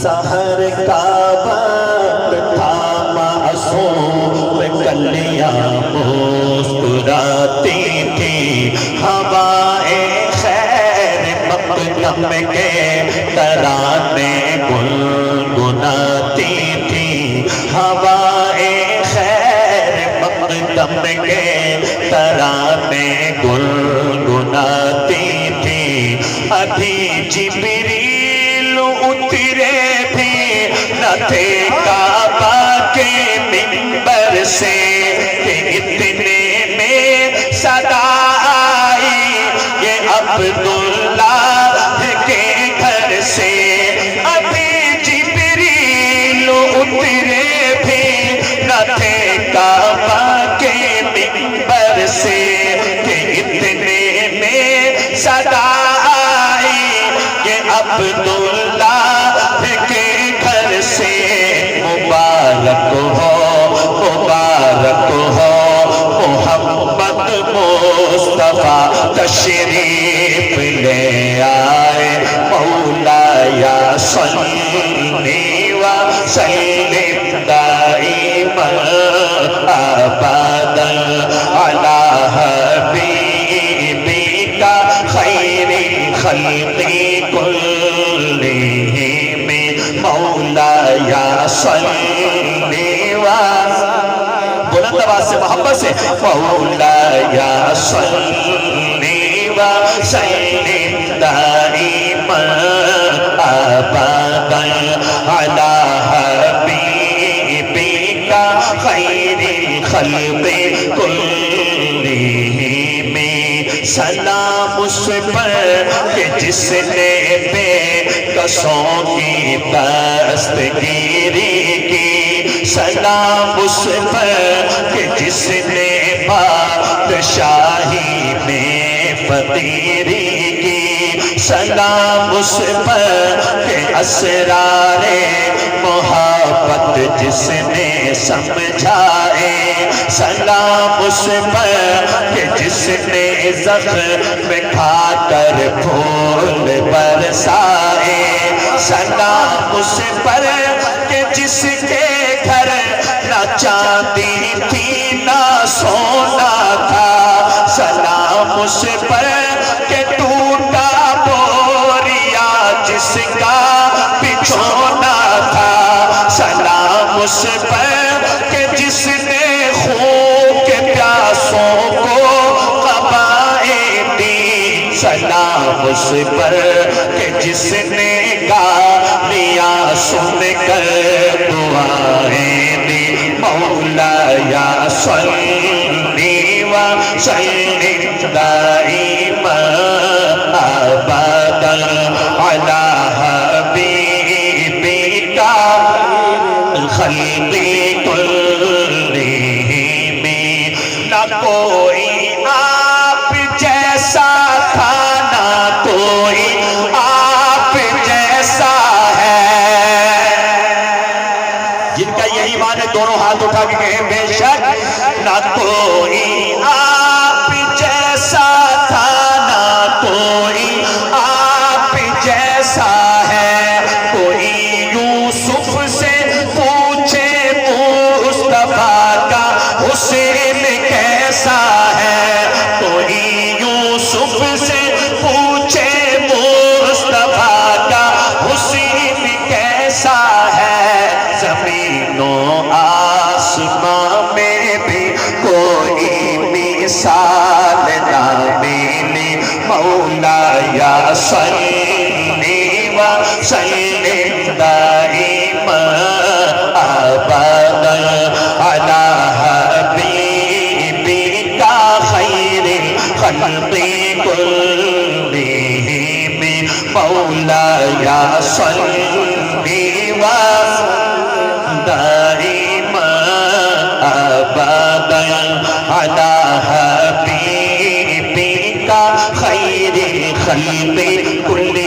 سحر کا وقت تھا معصوم کلیاں مسکراتی تھی ہوائے خیر مقدم کے ترانے گنگناتی تھی ہوائے خیر مقدم کے ترانے گنگناتی تھی ابھی جبریل اترے بھی نہ تھے کعبہ کے منبر سے کہ اتنے میں صدا آئی یہ عبداللہ کے گھر سے ابھی جبریل اترے بھی نہ تھے کعبہ کے منبر سے کہ اتنے میں صدا آئی یہ عبداللہ کے گھر سے مبارک ہو محمد مصطفیٰ تشریف لے آئے مولا یا صلی وسلم دائما ابدا علی حبیبک خیر الخلق کلہم مولا یا صلی بلند آواز سے محبت سے مولا یا صلی وسلم دائما ابدا علی حبیبک خیر الخلق کلہم سلام اس پر کہ جس نے بے کسوں کی دستگیری کی سلام اس پر کہ جس نے بادشاہی میں فقیری کی سلام اس پر کہ اسرار محبت جس نے سمجھائے سلام اس پر کہ جس نے زخم کھا کر پھول برسائے سلام اس پر کہ جس کے گھر نہ چاندی تھی نہ سونا تھا سلام اس پر کہ ٹوٹا بوریا جس کا بچھونا تھا سلام اس پر کہ جس نے خون کے پیاسوں کو قبائیں دی سلام اس پر کہ جس نے گالیاں سن کر دعائیں دی مولا یا صلی وسلم دائما ابدا علی حبیبک الخلق کلہم نہ کوئی آپ جیسا تھا نہ کوئی آپ جیسا ہے جن کا یہ ایمان ہے دونوں ہاتھ اٹھا کے کہیں بے شک نہ کوئی آپ جیسا تھا نہ کوئی آپ جیسا ہے کوئی یوسف سے پوچھے مصطفیٰ کا حسین کیسا ہے کوئی یوسف سے پوچھے مصطفیٰ کا حسین کیسا ہے زمین و آسمان میں بھی کوئی مثال نہ ملی مولا یا صلی وسلم دائما ابدا علی حبیبک خیر الخلق کلہم مولا یا صلی وسلم دائما ابدا علی حبیبک خیر الخلق کلہم